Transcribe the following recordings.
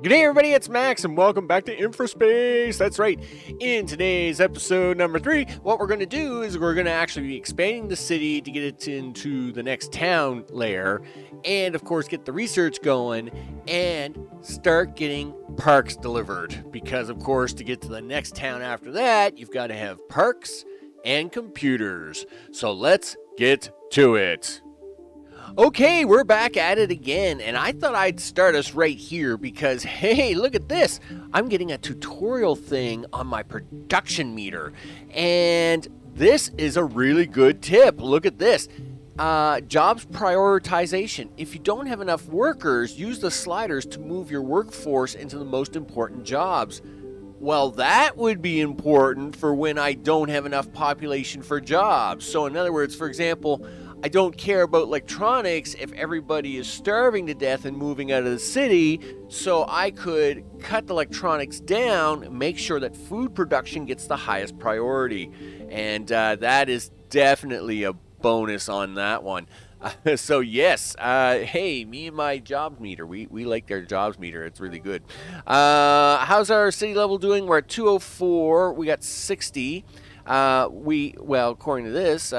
G'day everybody, it's Max and welcome back to InfraSpace. That's right, in today's episode number 3, what we're going to do is we're going to actually be expanding the city to get it into the next town layer and of course get the research going and start getting parks delivered. Because of course to get to the next town after that, you've got to have parks and computers. So let's get to it. Okay, we're back at it again, and I thought I'd start us right here because, hey, look at this. I'm getting a tutorial thing on my production meter, and this is a really good tip. Look at this. Jobs prioritization. If you don't have enough workers, use the sliders to move your workforce into the most important jobs. Well, that would be important for when I don't have enough population for jobs. So in other words, for example, I don't care about electronics if everybody is starving to death and moving out of the city, so I could cut the electronics down, make sure that food production gets the highest priority. And that is definitely a bonus on that one. So yes, hey, me and my jobs meter, we like their jobs meter. It's really good. How's our city level doing? We're at 204. We got 60. Well, according to this,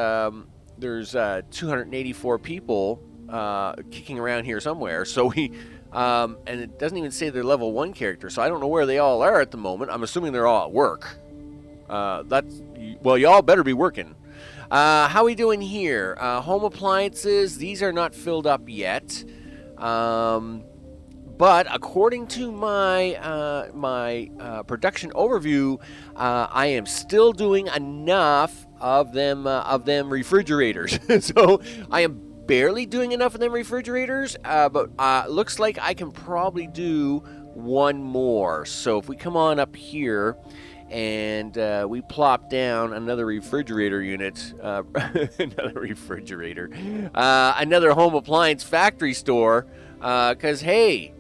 there's 284 people kicking around here somewhere. So we, and it doesn't even say they're level 1 character. So I don't know where they all are at the moment. I'm assuming they're all at work. Well, y'all better be working. How we doing here? Home appliances, these are not filled up yet. But according to my production overview, I am still doing enough of them refrigerators. So I am barely doing enough of them refrigerators, but looks like I can probably do one more. So if we come on up here and we plop down another refrigerator unit, another home appliance factory store, because hey,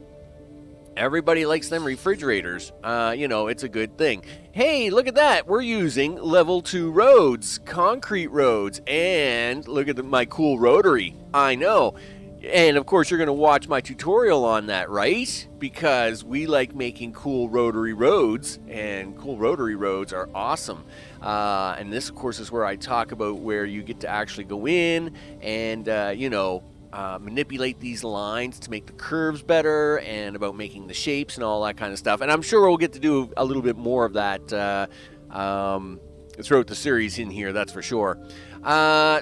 everybody likes them refrigerators. It's a good thing. Hey, look at that. We're using level 2 roads, concrete roads, and look at my cool rotary. I know. And of course, you're going to watch my tutorial on that, right? Because we like making cool rotary roads, and cool rotary roads are awesome. And this, of course, is where I talk about where you get to actually go in and, manipulate these lines to make the curves better, and about making the shapes and all that kind of stuff. And I'm sure we'll get to do a little bit more of that throughout the series in here, that's for sure.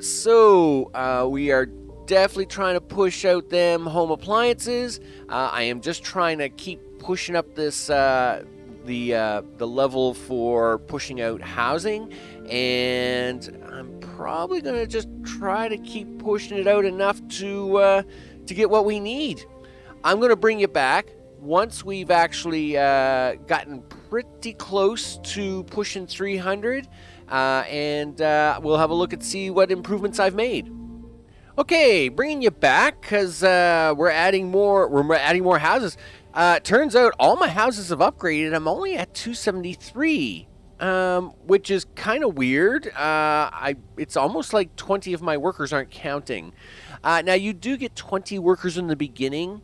So we are definitely trying to push out them home appliances. I am just trying to keep pushing up this the level for pushing out housing, and I'm probably gonna just try to keep pushing it out enough to get what we need. I'm gonna bring you back once we've actually gotten pretty close to pushing 300, and we'll have a look and see what improvements I've made. Okay, bringing you back because we're adding more houses. Turns out all my houses have upgraded. I'm only at 273, which is kind of weird. It's almost like 20 of my workers aren't counting. Now you do get 20 workers in the beginning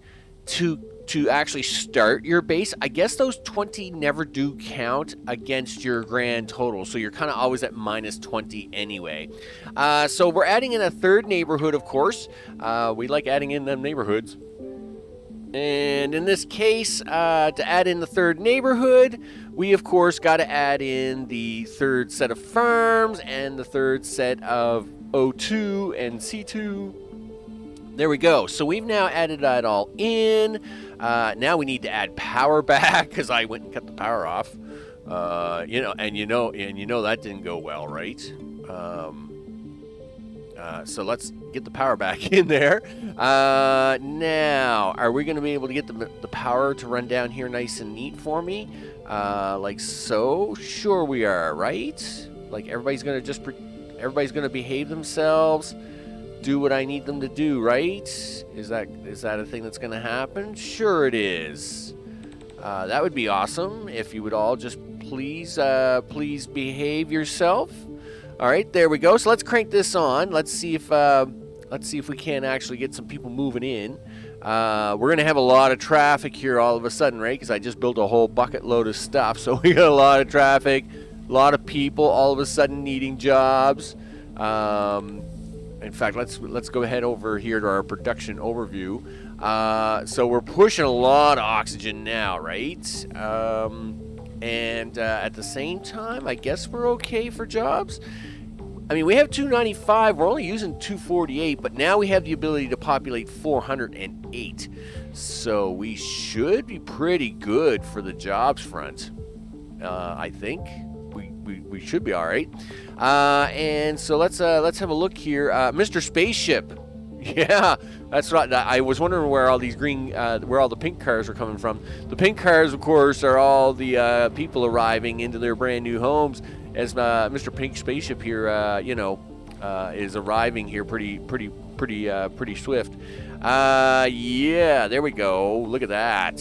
to actually start your base. I guess those 20 never do count against your grand total, so you're kind of always at minus 20 anyway. So we're adding in a third neighborhood, of course. We like adding in them neighborhoods. And in this case, to add in the third neighborhood, we of course got to add in the third set of farms and the third set of O2 and C2. There we go. So we've now added that all in. Now we need to add power back because I went and cut the power off. And that didn't go well, right? So let's get the power back in there. Now, are we going to be able to get the power to run down here nice and neat for me? Like so? Sure we are, right? Like everybody's going to behave themselves, do what I need them to do, right? Is that a thing that's going to happen? Sure it is. That would be awesome if you would all just please behave yourself. All right, there we go. So let's crank this on. Let's see if we can actually get some people moving in. We're going to have a lot of traffic here all of a sudden, right? Because I just built a whole bucket load of stuff. So we got a lot of traffic, a lot of people all of a sudden needing jobs. In fact, let's go ahead over here to our production overview. So we're pushing a lot of oxygen now, right? And at the same time, I guess we're okay for jobs. I mean, we have 295. We're only using 248, but now we have the ability to populate 408. So we should be pretty good for the jobs front. I think we should be all right. And so let's have a look here. Mr. Spaceship. Yeah, that's right. I was wondering where all these where all the pink cars are coming from. The pink cars, of course, are all the people arriving into their brand new homes. As Mr. Pink Spaceship here, is arriving here pretty swift. Yeah, there we go. Look at that.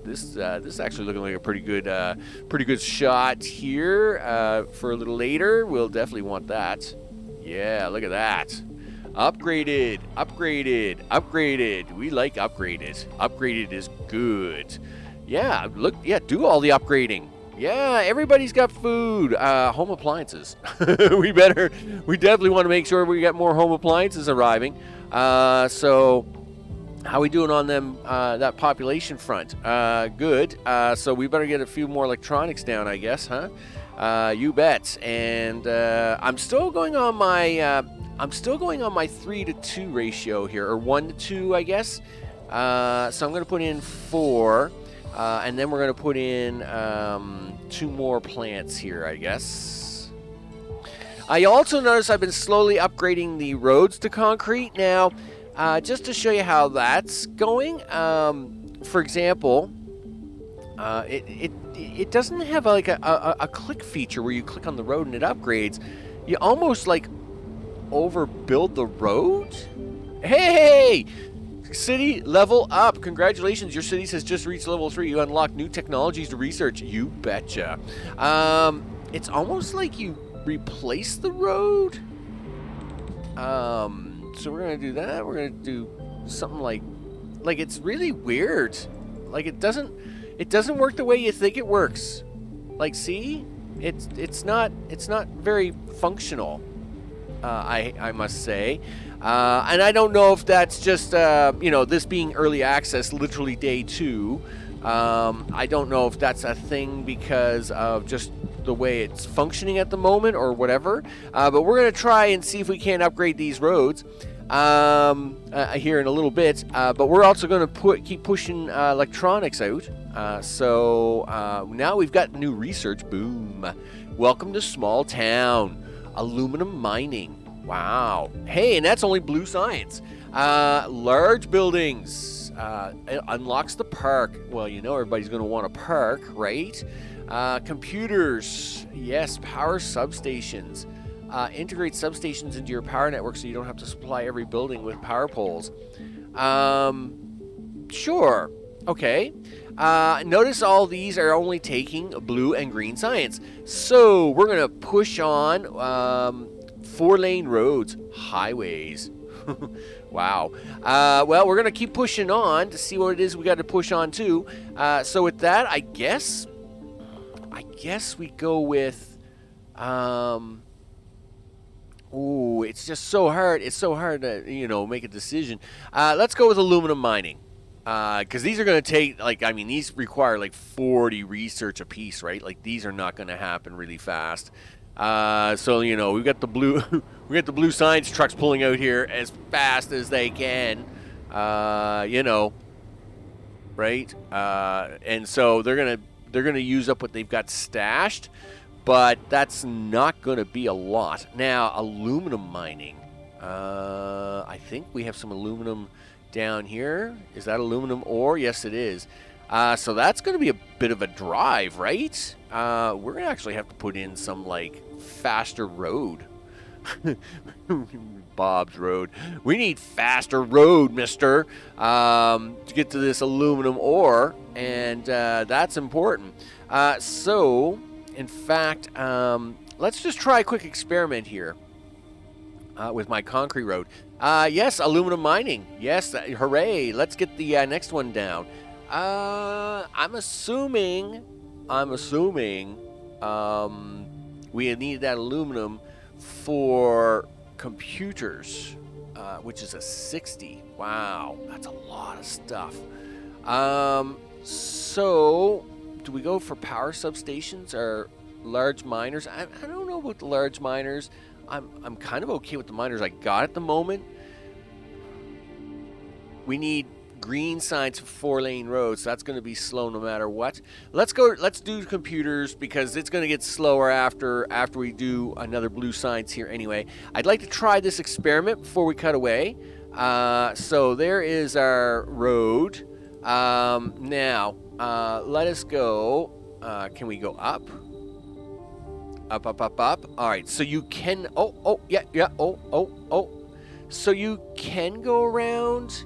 This is actually looking like a pretty good shot here. For a little later, we'll definitely want that. Yeah, look at that. Upgraded. We like upgraded. Upgraded is good. Yeah, look. Yeah, do all the upgrading. Yeah, everybody's got food. Home appliances. We definitely want to make sure we got more home appliances arriving. So how we doing on them, that population front? Good. So we better get a few more electronics down, I guess, huh? You bet. And I'm still going on my 3-to-2 ratio here, or 1-to-2, I guess. So I'm going to put in 4, and then we're going to put in 2 more plants here, I guess. I also notice I've been slowly upgrading the roads to concrete. Now, just to show you how that's going, for example, it doesn't have like a click feature where you click on the road and it upgrades. You almost like overbuild the road. Hey! City level up. Congratulations, your city has just reached level 3. You unlock new technologies to research. You betcha. It's almost like you replace the road. So we're gonna do that. We're gonna do something like it's really weird. Like it doesn't work the way you think it works. Like, see, it's not very functional. I must say. And I don't know if that's just, this being early access, literally day 2. I don't know if that's a thing because of just the way it's functioning at the moment or whatever. But we're going to try and see if we can upgrade these roads here in a little bit. But we're also going to keep pushing electronics out. So now we've got new research. Boom. Welcome to small town. Aluminum mining. Wow. Hey, and that's only blue science. Large buildings. It unlocks the park. Well, everybody's going to want a park, right? Computers. Yes, power substations. Integrate substations into your power network so you don't have to supply every building with power poles. Sure. Okay. Notice all these are only taking blue and green science. So we're going to push on 4-lane roads, highways. Wow. Well, we're going to keep pushing on to see what it is we got to push on to. So with that, I guess we go with... Ooh, it's just so hard. It's so hard to, make a decision. Let's go with aluminum mining. Because these are going to take, these require 40 research a piece, right? These are not going to happen really fast. So, we've got the blue science trucks pulling out here as fast as they can, right? And so they're going to use up what they've got stashed, but that's not going to be a lot. Now, aluminum mining. I think we have some aluminum down here. Is that aluminum ore? Yes, it is. So that's going to be a bit of a drive, right? We're going to actually have to put in some, faster road. Bob's Road. We need faster road, mister, to get to this aluminum ore, and that's important. So, in fact, let's just try a quick experiment here with my concrete road. Yes, aluminum mining. Yes, hooray. Let's get the next one down. I'm assuming, we need that aluminum for computers, which is a 60. Wow, that's a lot of stuff. So do we go for power substations or large miners? I don't know about the large miners. I'm kind of okay with the miners I got at the moment. We need green signs for 4-lane roads. So that's going to be slow no matter what. Let's do computers because it's going to get slower after we do another blue signs here anyway. I'd like to try this experiment before we cut away. So there is our road. Now, let us go. Can we go up? Up. All right, so you can, so you can go around.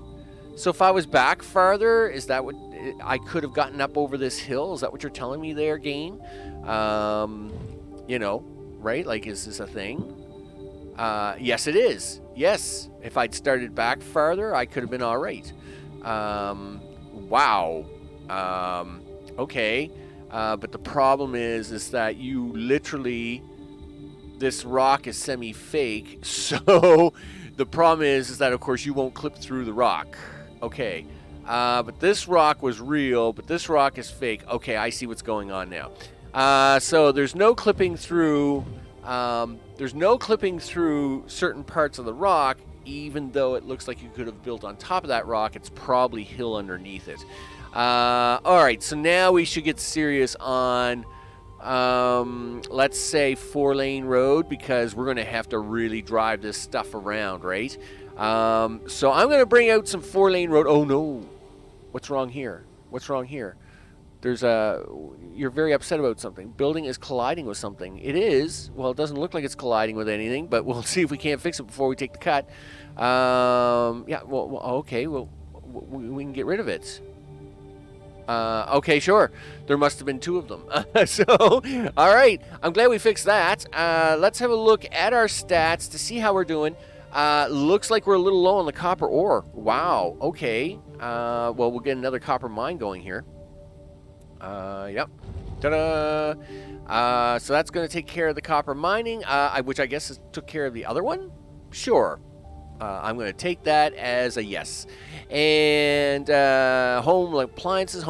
So if I was back farther, is that what, I could have gotten up over this hill? Is that what you're telling me there, game? You know, right? Like, is this a thing? Yes, it is. Yes, if I'd started back farther, I could have been all right. Wow. Okay. But the problem is that you literally, this rock is semi-fake, so the problem is that, of course, you won't clip through the rock. Okay. But this rock was real, but this rock is fake. Okay, I see what's going on now. So there's no clipping through, certain parts of the rock, even though it looks like you could have built on top of that rock. It's probably hill underneath it. All right, so now we should get serious on, let's say 4-lane road, because we're going to have to really drive this stuff around, right? So I'm going to bring out some 4-lane road. Oh no, what's wrong here? What's wrong here? You're very upset about something. Building is colliding with something. It is. Well, it doesn't look like it's colliding with anything, but we'll see if we can't fix it before we take the cut. Yeah, well okay, well, we can get rid of it. Okay, sure. There must have been 2 of them. So, all right. I'm glad we fixed that. Let's have a look at our stats to see how we're doing. Looks like we're a little low on the copper ore. Wow. Okay. Well, we'll get another copper mine going here. Yep. Ta-da! So that's going to take care of the copper mining, which I guess took care of the other one? Sure. I'm going to take that as a yes. And home appliances.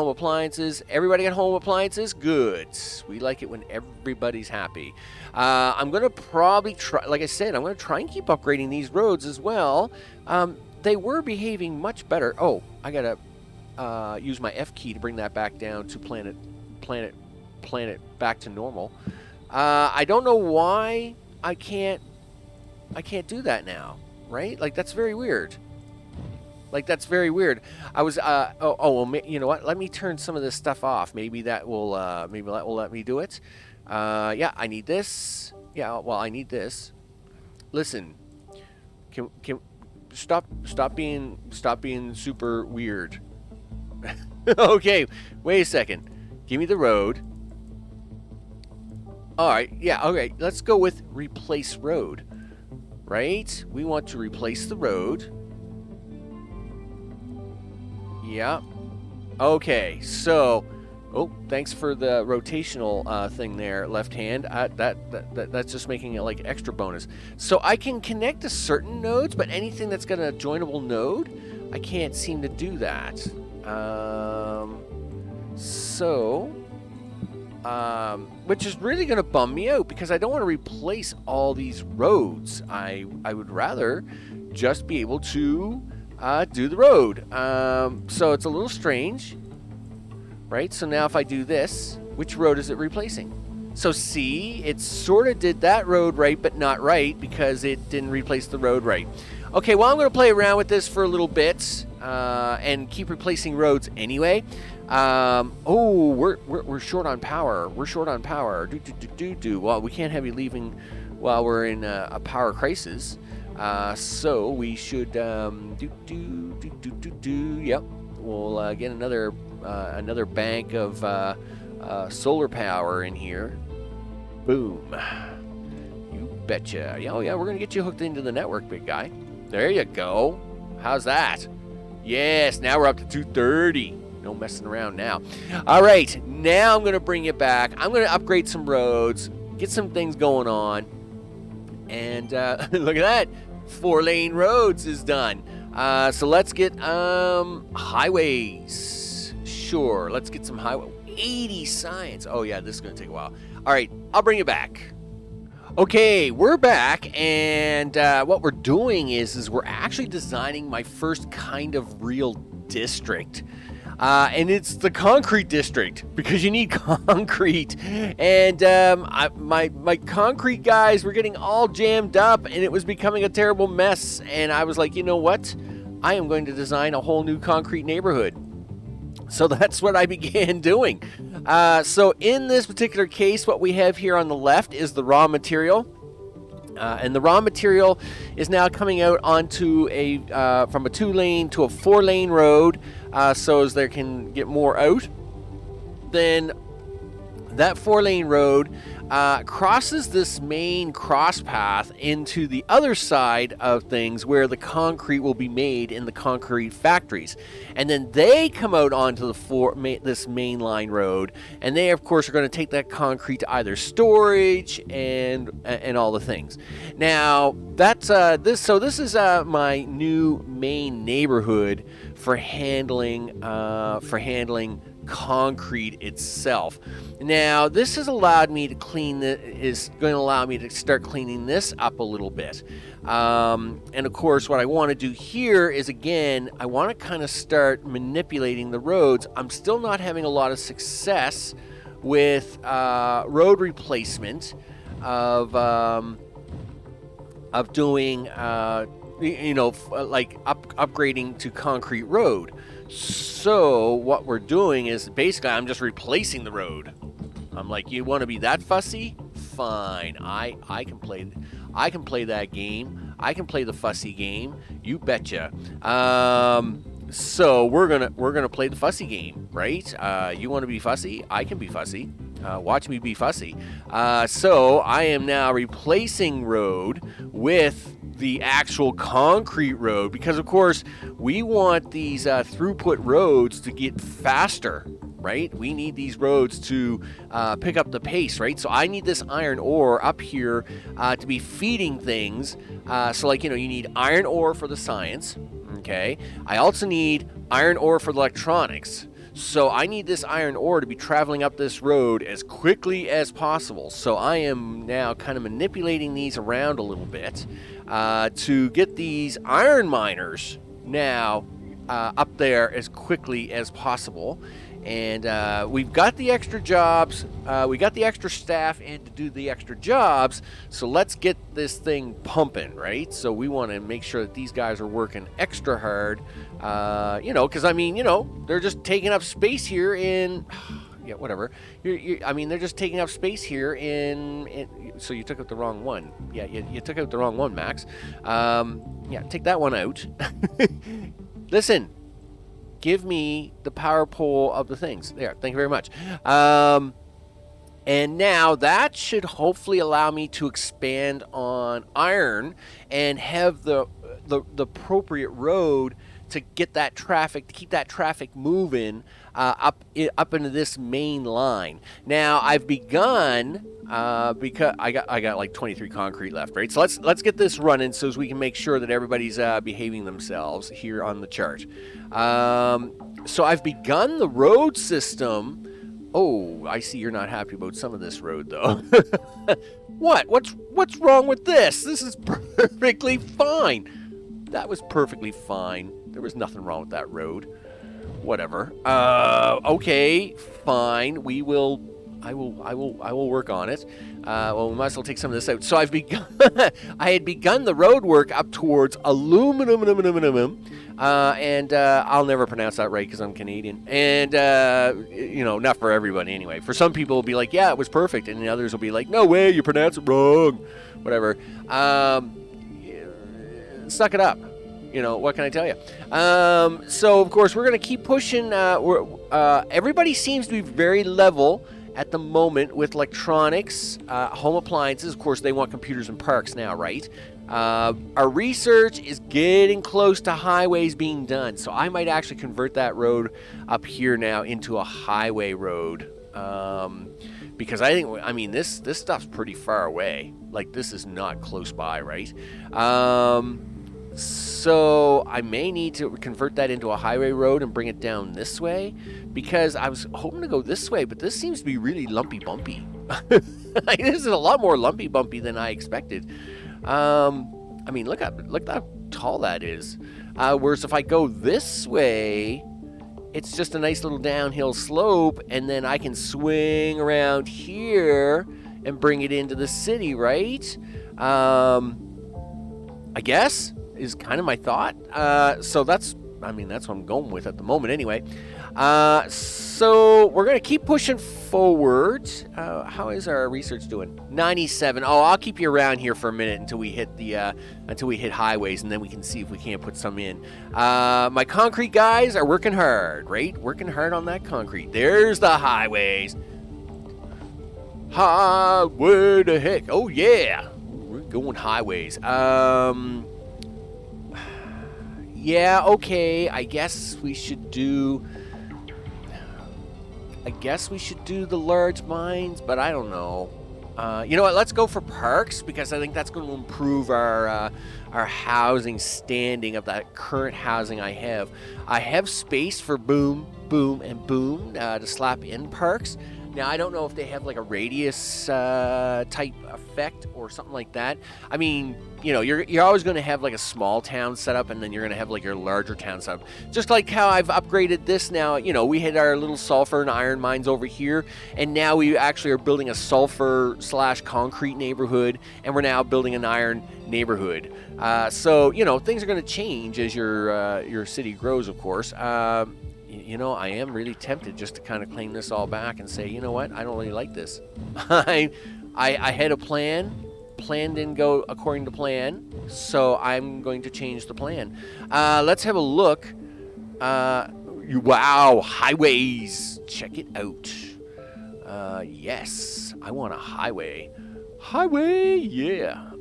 Everybody got home appliances? Good. We like it when everybody's happy. I'm going to probably try, like I said, I'm going to try and keep upgrading these roads as well. They were behaving much better. Oh, I got to use my F key to bring that back down to planet back to normal. I don't know why I can't do that now. Right? Like, that's very weird. I was, well, you know what? Let me turn some of this stuff off. Maybe that will let me do it. Yeah, I need this. Yeah, well, I need this. Listen, can stop being super weird. Okay, wait a second. Give me the road. All right, yeah, okay. Let's go with replace road. Right? We want to replace the road. Yeah. Okay, so, oh, thanks for the rotational thing there, left hand. That's just making it like extra bonus. So I can connect to certain nodes, but anything that's got a joinable node, I can't seem to do that. Which is really going to bum me out because I don't want to replace all these roads. I would rather just be able to do the road. So it's a little strange, right? So now if I do this, which road is it replacing? So see, it sort of did that road right, but not right because it didn't replace the road right. Okay, well, I'm going to play around with this for a little bit and keep replacing roads anyway. Oh, we're short on power. We're short on power. Well, we can't have you leaving while we're in a power crisis. So we should Yep, we'll get another bank of solar power in here. Boom. You betcha. Yeah, oh yeah, we're gonna get you hooked into the network, big guy. There you go. How's that? Yes, now we're up to 230. No messing around now. All right, now I'm going to bring it back. I'm going to upgrade some roads, get some things going on. And look at that. 4-lane roads is done. So let's get highways. Sure, let's get some highway. 80 science. Oh, yeah, this is going to take a while. All right, I'll bring it back. Okay, we're back, and what we're doing is we're actually designing my first kind of real district. And it's the concrete district, because you need concrete. And my concrete guys were getting all jammed up, and it was becoming a terrible mess. And I was like, you know what? I am going to design a whole new concrete neighborhood. So that's what I began doing. So in this particular case, what we have here on the left is the raw material. And the raw material is now coming out onto from a 2-lane to a 4-lane road, so as there can get more out. Then that 4-lane road crosses this main cross path into the other side of things where the concrete will be made in the concrete factories. And then they come out onto this main line road, and they of course are going to take that concrete to either storage and all the things. Now that's this is my new main neighborhood for handling concrete itself. Now this has allowed me to start cleaning this up a little bit, and of course what I want to do here is, again, I want to kind of start manipulating the roads. I'm still not having a lot of success with road replacement of doing like upgrading to concrete road. So what we're doing is basically I'm just replacing the road. I'm like, you want to be that fussy? Fine. I can play that game. I can play the fussy game. You betcha. So we're gonna play the fussy game, right? You want to be fussy? I can be fussy. Watch me be fussy. So I am now replacing road with the actual concrete road, because of course we want these throughput roads to get faster, right? We need these roads to pick up the pace, right? So I need this iron ore up here to be feeding things. So like, you need iron ore for the science, okay? I also need iron ore for the electronics. So I need this iron ore to be traveling up this road as quickly as possible. So I am now kind of manipulating these around a little bit to get these iron miners now up there as quickly as possible. And we've got the extra jobs. We got the extra staff in to do the extra jobs. So let's get this thing pumping, right? So we want to make sure that these guys are working extra hard. Because they're just taking up space here in. Yeah, whatever. They're just taking up space here in. So you took out the wrong one. Yeah, you took out the wrong one, Max. Yeah, take that one out. Listen. Give me the power pole of the things. There, thank you very much. And now that should hopefully allow me to expand on iron and have the appropriate road to get that traffic, to keep that traffic moving up into this main line. Now I've begun because I got like 23 concrete left, right? So let's get this running so as we can make sure that everybody's behaving themselves here on the chart. So I've begun the road system. Oh, I see you're not happy about some of this road though. What's wrong with this? This is perfectly fine. That was perfectly fine. There was nothing wrong with that road. Whatever. Okay, fine. I will work on it. Well, we might as well take some of this out. So I've begun. I had begun the road work up towards aluminum, and I'll never pronounce that right because I'm Canadian. And not for everybody anyway. For some people, it'll be like, yeah, it was perfect, and the others will be like, no way, you pronounce it wrong. Whatever. Suck it up. What can I tell you? So of course we're gonna keep pushing. Everybody seems to be very level at the moment with electronics, home appliances. Of course, they want computers in parks now, right? Our research is getting close to highways being done, so I might actually convert that road up here now into a highway road. Because I mean, this stuff's pretty far away. Like, this is not close by, right? So I may need to convert that into a highway road and bring it down this way, because I was hoping to go this way, but this seems to be really lumpy bumpy. Like, this is a lot more lumpy bumpy than I expected. I mean, look how tall that is. Whereas if I go this way, it's just a nice little downhill slope, and then I can swing around here and bring it into the city, right? I guess is kind of my thought. So that's what I'm going with at the moment anyway. So we're going to keep pushing forward. How is our research doing? 97. Oh, I'll keep you around here for a minute until we hit highways, and then we can see if we can't put some in. My concrete guys are working hard, right? Working hard on that concrete. There's the highways. Highway to heck. Oh, yeah. We're going highways. Yeah, okay. I guess we should do the large mines, but I don't know. You know what? Let's go for parks, because I think that's going to improve our housing standing of that current housing I have. I have space for boom, boom, and boom to slap in parks. Now, I don't know if they have like a radius type effect or something like that. I mean, you know, you're always going to have like a small town setup, and then you're going to have like your larger town setup. Just like how I've upgraded this now. You know, we had our little sulfur and iron mines over here, and now we actually are building a sulfur/concrete neighborhood, and we're now building an iron neighborhood. So, you know, things are going to change as your city grows, of course. You know, I am really tempted just to kind of claim this all back and say, you know what, I don't really like this. I had a plan didn't go according to plan, so I'm going to change the plan. Let's have a look. Wow, highways, check it out. Yes, I want a highway. Highway, yeah.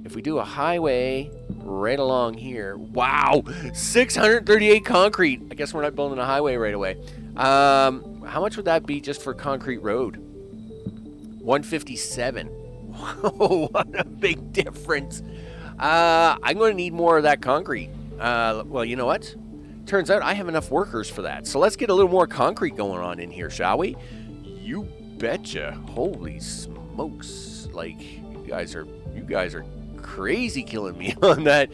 If we do a highway right along here, wow, 638 concrete. I guess we're not building a highway right away. How much would that be just for concrete road? 157. Whoa, what a big difference. I'm going to need more of that concrete. Well, you know what? Turns out I have enough workers for that. So let's get a little more concrete going on in here, shall we? You betcha. Holy smokes. Like, you guys are crazy killing me on that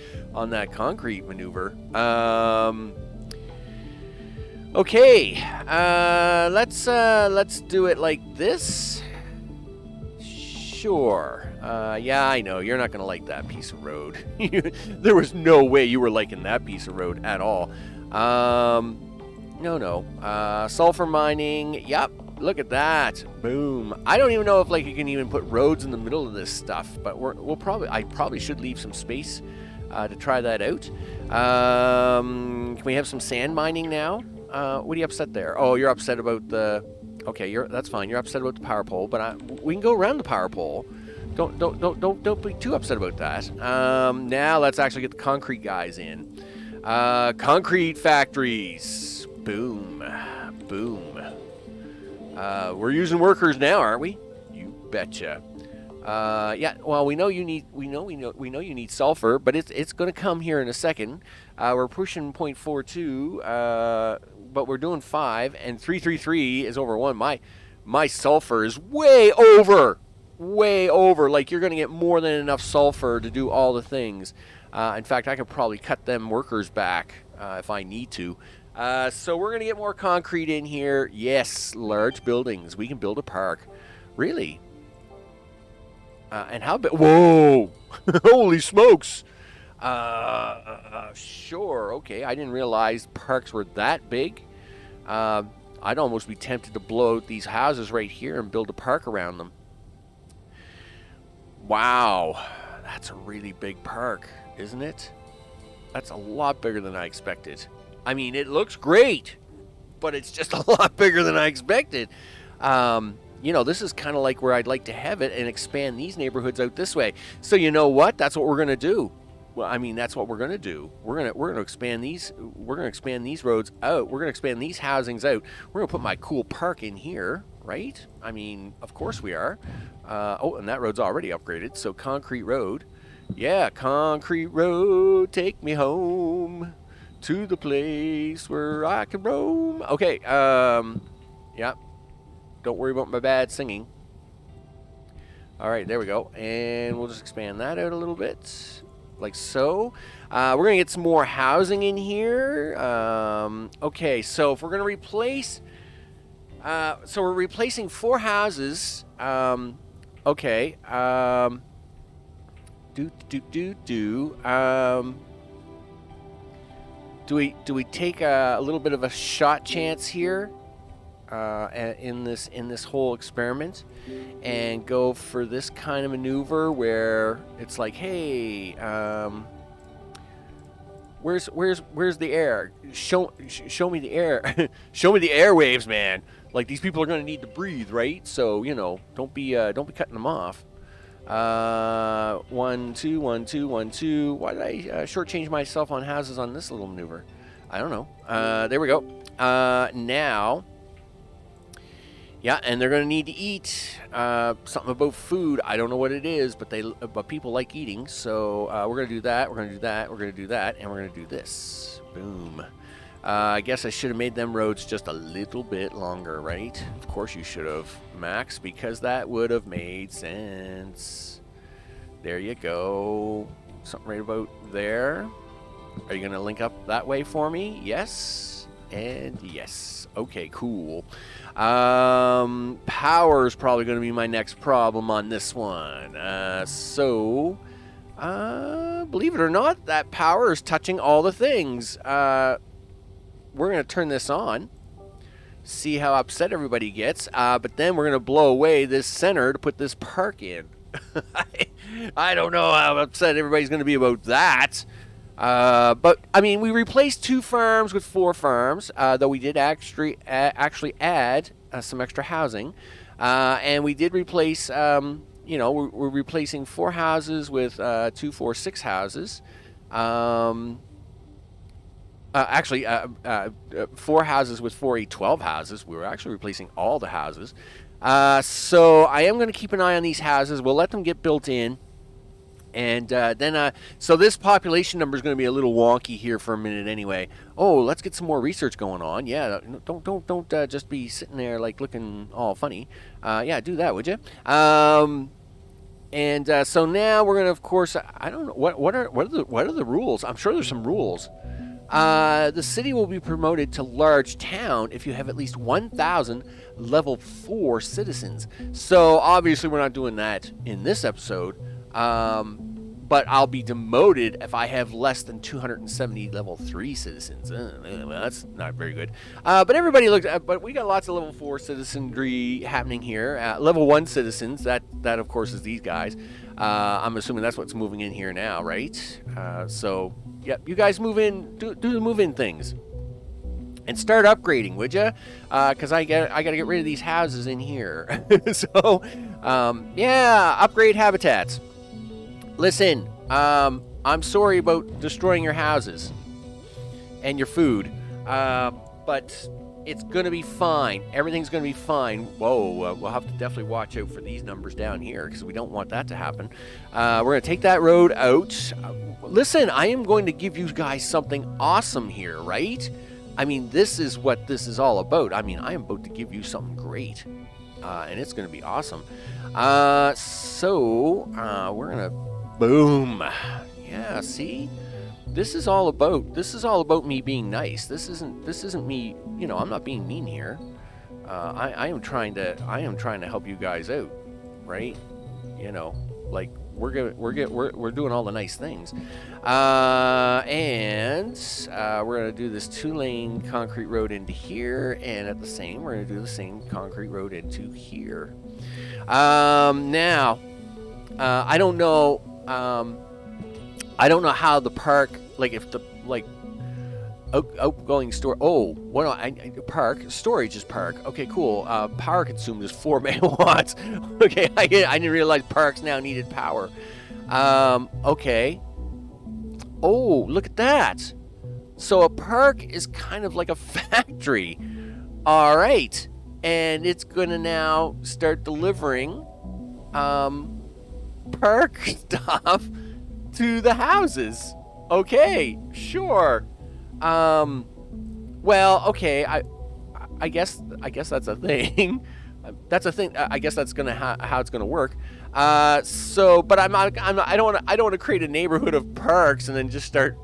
concrete maneuver. Okay, let's do it like this. Sure. Yeah, I know you're not gonna like that piece of road. There was no way you were liking that piece of road at all. No. Sulfur mining. Yep. Look at that. Boom. I don't even know if like you can even put roads in the middle of this stuff, but I probably should leave some space to try that out. Can we have some sand mining now? What are you upset there? Oh, you're upset about the... Okay, that's fine. You're upset about the power pole, but we can go around the power pole. Don't be too upset about that. Now let's actually get the concrete guys in. Concrete factories. Boom. Boom. We're using workers now, aren't we? You betcha. Yeah. Well, we know you need sulfur, but it's going to come here in a second. We're pushing 0.42, but we're doing 5, and 333 is over 1. My sulfur is way over. Like, you're going to get more than enough sulfur to do all the things. In fact, I could probably cut them workers back if I need to. So we're going to get more concrete in here. Yes, large buildings. We can build a park. Really? And how big? Whoa! Holy smokes! Sure. Okay, I didn't realize parks were that big. I'd almost be tempted to blow out these houses right here and build a park around them. Wow. That's a really big park, isn't it? That's a lot bigger than I expected. I mean, it looks great, but it's just a lot bigger than I expected. you know, this is kind of like where I'd like to have it and expand these neighborhoods out this way. So you know what? That's what we're going to do. Well, I mean, that's what we're going to do. We're going to expand these. We're going to expand these roads out. We're going to expand these housings out. We're going to put my cool park in here, right? I mean, of course we are. Oh, and that road's already upgraded. So concrete road. Yeah, concrete road, take me home to the place where I can roam. Okay, yeah. Don't worry about my bad singing. All right, there we go. And we'll just expand that out a little bit, like so. We're going to get some more housing in here. Okay, so if we're going to replace... so we're replacing 4 houses. Okay. Do we take a little bit of a shot chance here in this whole experiment and go for this kind of maneuver where it's like, hey, where's the air? Show me the air. Show me the airwaves, man. Like, these people are going to need to breathe, right? So, you know, don't be cutting them off. 1, 2, 1, 2, 1, 2. Why did I shortchange myself on houses on this little maneuver? I don't know. There we go. Now, yeah, and they're gonna need to eat. Something about food. I don't know what it is, but people like eating. So we're gonna do that. We're gonna do that. We're gonna do that, and we're gonna do this. Boom. I guess I should have made them roads just a little bit longer, right? Of course you should have, Max, because that would have made sense. There you go. Something right about there. Are you going to link up that way for me? Yes. And yes. Okay, cool. Power is probably going to be my next problem on this one. Believe it or not, that power is touching all the things. We're going to turn this on, see how upset everybody gets, but then we're going to blow away this center to put this park in. I don't know how upset everybody's going to be about that. But, I mean, we replaced 2 farms with 4 farms, though we did actually add some extra housing. And we did replace, you know, we're replacing 4 houses with 2, 4, 6 houses. Actually, 4 houses with 4, 8, 12 houses. We were actually replacing all the houses. So I am going to keep an eye on these houses. We'll let them get built in. And then, so this population number is going to be a little wonky here for a minute anyway. Oh, let's get some more research going on. Yeah, don't just be sitting there like looking all funny. Yeah, do that, would you? And so now we're going to, of course, I don't know what are the rules. I'm sure there's some rules. The city will be promoted to large town if you have at least 1,000 level 4 citizens. So obviously we're not doing that in this episode. But I'll be demoted if I have less than 270 level 3 citizens. Well, that's not very good. But everybody looks. But we got lots of level 4 citizenry happening here. Level 1 citizens. That of course is these guys. I'm assuming that's what's moving in here now, right? So yep, you guys move in. Do the move in things. And start upgrading, would you? Because I got to get rid of these houses in here. So yeah, upgrade habitats. Listen, I'm sorry about destroying your houses and your food, but it's going to be fine. Everything's going to be fine. Whoa, we'll have to definitely watch out for these numbers down here because we don't want that to happen. We're going to take that road out. Listen, I am going to give you guys something awesome here, right? I mean, this is what this is all about. I mean, I am about to give you something great, and it's going to be awesome. So we're going to... Boom. Yeah, see? This is all about me being nice. This isn't me, you know, I'm not being mean here. I am trying to help you guys out, right? You know, like we're doing all the nice things. And we're going to do this 2-lane concrete road into here, and at the same we're going to do the same concrete road into here. Now I don't know how the park, like if the, like, Outgoing store. Oh, what? Park. Storage is park. Okay, cool. Power consumed is 4 megawatts. Okay, I didn't realize parks now needed power. Okay. Oh, look at that. So a park is kind of like a factory. All right. And it's going to now start delivering park stuff to the houses. Okay, sure. Well, okay. I guess that's a thing. That's a thing. I guess that's gonna how it's gonna work. So, but I don't want to create a neighborhood of parks and then just start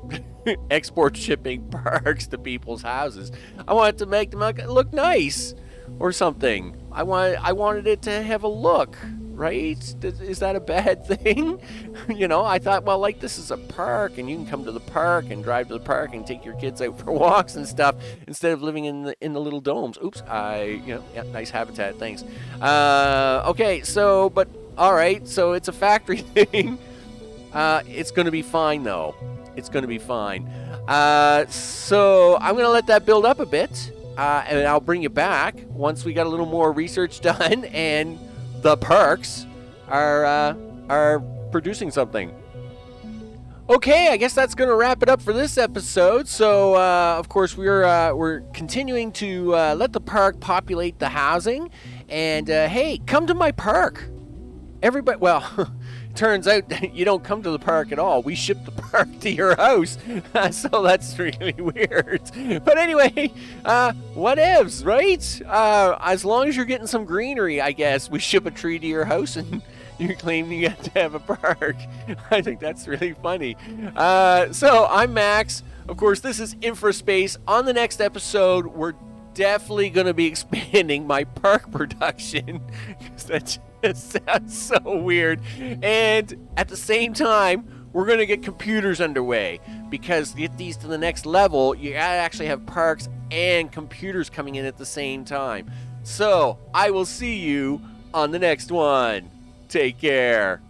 export shipping parks to people's houses. I want it to make them look nice or something. I wanted it to have a look, right? Is that a bad thing? You know, I thought, well, like, this is a park and you can come to the park and drive to the park and take your kids out for walks and stuff instead of living in the little domes. Oops, yeah, nice habitat, thanks. Okay, so, but, all right, so it's a factory thing. It's going to be fine, though. It's going to be fine. So I'm going to let that build up a bit, and I'll bring you back once we got a little more research done and the parks are producing something. Okay, I guess that's going to wrap it up for this episode. So, of course, we're continuing to let the park populate the housing. And, hey, come to my park. Everybody, well, turns out you don't come to the park at all. We ship the park to your house. So that's really weird. But anyway, whatevs, right? As long as you're getting some greenery, I guess. We ship a tree to your house and you claim you get to have a park. I think that's really funny. So I'm Max. Of course, this is InfraSpace. On the next episode, we're definitely going to be expanding my park production. That just sounds so weird. And at the same time, we're going to get computers underway. Because to get these to the next level, you got to actually have parks and computers coming in at the same time. So I will see you on the next one. Take care.